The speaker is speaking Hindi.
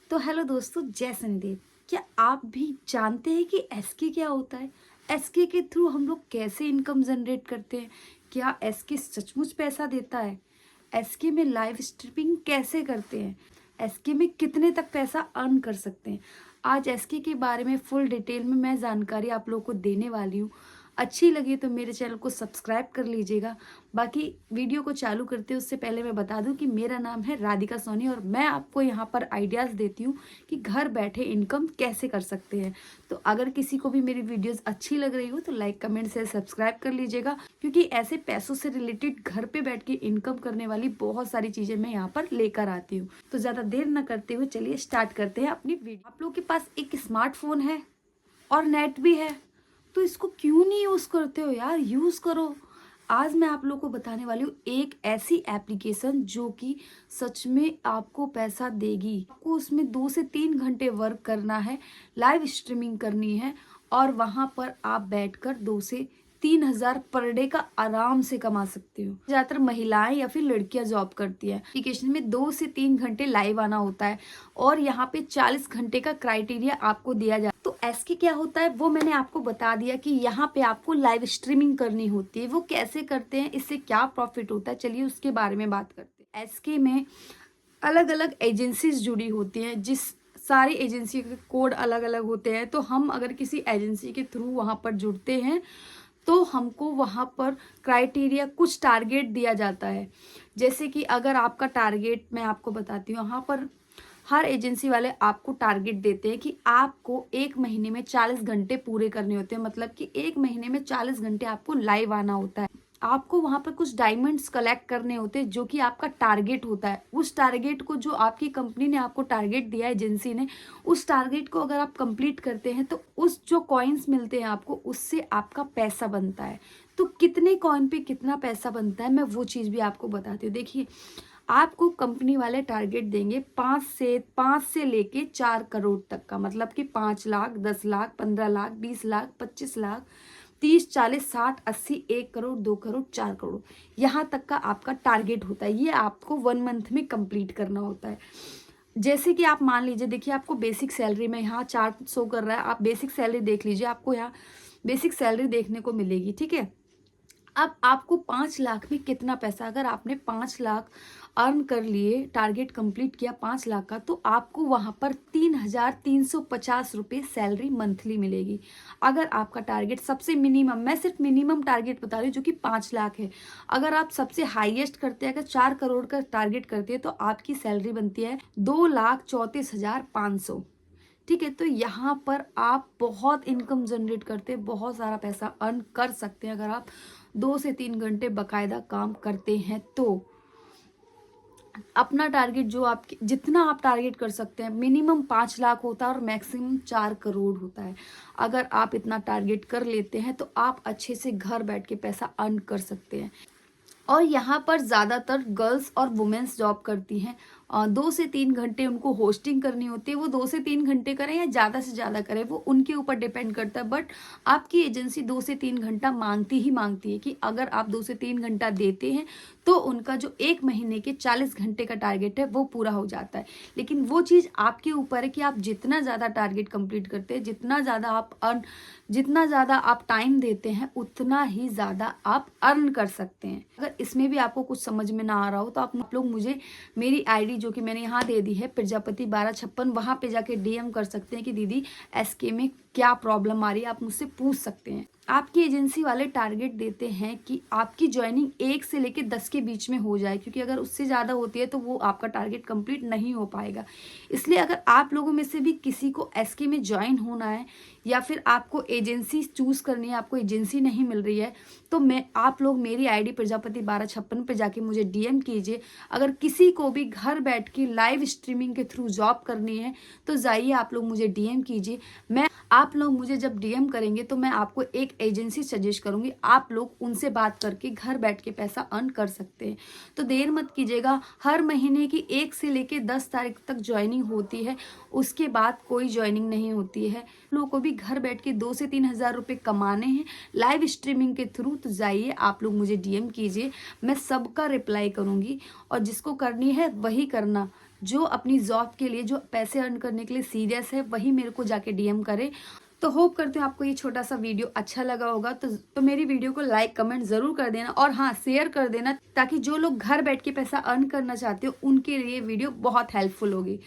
तो हेलो दोस्तों, जय शनिदेव। क्या आप भी जानते हैं कि एसके क्या होता है? एसके के थ्रू हम लोग कैसे इनकम जनरेट करते हैं? क्या एसके सचमुच पैसा देता है? एसके में लाइव स्ट्रीमिंग कैसे करते हैं? एसके में कितने तक पैसा अर्न कर सकते हैं? आज एसके के बारे में फुल डिटेल में मैं जानकारी आप लोगों को देने वाली हूँ। अच्छी लगी तो मेरे चैनल को सब्सक्राइब कर लीजिएगा। बाकी वीडियो को चालू करते उससे पहले मैं बता दूं कि मेरा नाम है राधिका सोनी और मैं आपको यहाँ पर आइडियाज़ देती हूँ कि घर बैठे इनकम कैसे कर सकते हैं। तो अगर किसी को भी मेरी वीडियोस अच्छी लग रही हो तो लाइक कमेंट से सब्सक्राइब कर लीजिएगा, क्योंकि ऐसे पैसों से रिलेटेड घर पे बैठ के इनकम करने वाली बहुत सारी चीज़ें मैं यहाँ पर लेकर आती हूँ। तो ज़्यादा देर न करते हुए चलिए स्टार्ट करते हैं अपनी वीडियो। आप लोगों के पास एक स्मार्टफोन है और नेट भी है, तो इसको क्यों नहीं यूज़ करते हो यार? यूज़ करो। आज मैं आप लोगों को बताने वाली हूँ एक ऐसी एप्लीकेशन जो कि सच में आपको पैसा देगी। आपको उसमें 2 से 3 घंटे वर्क करना है, लाइव स्ट्रीमिंग करनी है और वहाँ पर आप बैठकर 2 से 3 हज़ार पर डे का आराम से कमा सकते हो। ज़्यादातर महिलाएं या फिर लड़कियां जॉब करती हैं। एप्लीकेशन में 2 से 3 घंटे लाइव आना होता है और यहाँ पे 40 घंटे का क्राइटेरिया आपको दिया जाता है। तो एसके क्या होता है वो मैंने आपको बता दिया कि यहाँ पे आपको लाइव स्ट्रीमिंग करनी होती है। वो कैसे करते हैं, इससे क्या प्रॉफिट होता है, चलिए उसके बारे में बात करते हैं। एसके में अलग अलग एजेंसीज जुड़ी होती हैं, जिस सारी एजेंसी के कोड अलग अलग होते हैं। तो हम अगर किसी एजेंसी के थ्रू वहाँ पर जुड़ते हैं तो हमको वहाँ पर क्राइटेरिया कुछ टारगेट दिया जाता है। जैसे कि अगर आपका टारगेट मैं आपको बताती हूँ, यहाँ पर हर एजेंसी वाले आपको टारगेट देते हैं कि आपको 1 महीने में 40 घंटे पूरे करने होते हैं। मतलब कि 1 महीने में 40 घंटे आपको लाइव आना होता है। आपको वहाँ पर कुछ डायमंड्स कलेक्ट करने होते हैं जो कि आपका टारगेट होता है। उस टारगेट को जो आपकी कंपनी ने आपको टारगेट दिया है, एजेंसी ने, उस टारगेट को अगर आप कंप्लीट करते हैं तो उस जो कॉइन्स मिलते हैं आपको, उससे आपका पैसा बनता है। तो कितने कॉइन पे कितना पैसा बनता है मैं वो चीज़ भी आपको बताती हूँ। देखिए, आपको कंपनी वाले टारगेट देंगे 5 से लेके 4 करोड़ तक का। मतलब कि 5 लाख, 10 लाख, 15 लाख, 20 लाख, 25 लाख, 30, 40, 60, 80, 1 करोड़, 2 करोड़, 4 करोड़, यहाँ तक का आपका टारगेट होता है। ये आपको 1 मंथ में कंप्लीट करना होता है। जैसे कि आप मान लीजिए, देखिए आपको बेसिक सैलरी में यहाँ चार्ट शो कर रहा है, आप बेसिक सैलरी देख लीजिए, आपको यहाँ बेसिक सैलरी देखने को मिलेगी। ठीक है, अब आपको 5 लाख में कितना पैसा, अगर आपने 5 लाख अर्न कर लिए, टारगेट कंप्लीट किया 5 लाख का, तो आपको वहां पर 3,350 रुपये सैलरी मंथली मिलेगी। अगर आपका टारगेट सबसे मिनिमम, मैं सिर्फ मिनिमम टारगेट बता रही हूँ जो कि 5 लाख है। अगर आप सबसे हाईएस्ट करते हैं, अगर 4 करोड़ का टारगेट करते हैं, तो आपकी सैलरी बनती है 2,34,500। ठीक है, तो यहाँ पर आप बहुत इनकम जनरेट करते हैं, बहुत सारा पैसा अर्न कर सकते हैं अगर आप 2 से 3 घंटे बकायदा काम करते हैं। तो अपना टारगेट जो आप जितना आप टारगेट कर सकते हैं, मिनिमम 5 लाख होता है और मैक्सिमम 4 करोड़ होता है। अगर आप इतना टारगेट कर लेते हैं तो आप अच्छे से घर बैठ के पैसा अर्न कर सकते हैं। और यहाँ पर ज़्यादातर गर्ल्स और वुमेन्स जॉब करती हैं। 2 से 3 घंटे उनको होस्टिंग करनी होती है। वो 2 से 3 घंटे करें या ज़्यादा से ज़्यादा करें, वो उनके ऊपर डिपेंड करता है। बट आपकी एजेंसी 2 से 3 घंटा मांगती है कि अगर आप 2 से 3 घंटा देते हैं तो उनका जो 1 महीने के 40 घंटे का टारगेट है वो पूरा हो जाता है। लेकिन वो चीज़ आपके ऊपर है कि आप जितना ज़्यादा टारगेट कंप्लीट करते हैं, जितना ज़्यादा आप टाइम देते हैं, उतना ही ज़्यादा आप अर्न कर सकते हैं। अगर इसमें भी आपको कुछ समझ में ना आ रहा हो तो आप लोग मुझे मेरी आईडी जो कि मैंने यहाँ दे दी है, प्रजापति 1256, वहाँ पे जाके डीएम कर सकते हैं कि दीदी एसके में क्या प्रॉब्लम आ रही है, आप मुझसे पूछ सकते हैं। आपकी एजेंसी वाले टारगेट देते हैं कि आपकी ज्वाइनिंग 1 से लेकर 10 के बीच में हो जाए, क्योंकि अगर उससे ज़्यादा होती है तो वो आपका टारगेट कंप्लीट नहीं हो पाएगा। इसलिए अगर आप लोगों में से भी किसी को एसके में ज्वाइन होना है या फिर आपको एजेंसी चूज़ करनी है, आपको एजेंसी नहीं मिल रही है, तो आप लोग मेरी आईडी प्रजापति 1256 पे जाके मुझे डीएम कीजिए। अगर किसी को भी घर बैठ के लाइव स्ट्रीमिंग के थ्रू जॉब करनी है तो जाइए आप लोग मुझे डीएम कीजिए। आप लोग मुझे जब डीएम करेंगे तो मैं आपको एक एजेंसी सजेस्ट करूंगी, आप लोग उनसे बात करके घर बैठ के पैसा अर्न कर सकते हैं। तो देर मत कीजिएगा। हर महीने की 1 से लेके 10 तारीख तक ज्वाइनिंग होती है, उसके बाद कोई ज्वाइनिंग नहीं होती है। लोगों को भी घर बैठ के 2 से 3 हज़ार रुपये कमाने हैं लाइव स्ट्रीमिंग के थ्रू, तो जाइए आप लोग मुझे डीएम कीजिए, मैं सबका रिप्लाई करूंगी और जिसको करनी है वही करना। जो अपनी जॉब के लिए, जो पैसे अर्न करने के लिए सीरियस है, वही मेरे को जाके डीएम करे। तो होप करते हो आपको ये छोटा सा वीडियो अच्छा लगा होगा। तो मेरी वीडियो को लाइक कमेंट जरूर कर देना, और हाँ, शेयर कर देना, ताकि जो लोग घर बैठ के पैसा अर्न करना चाहते हो उनके लिए वीडियो बहुत हेल्पफुल होगी।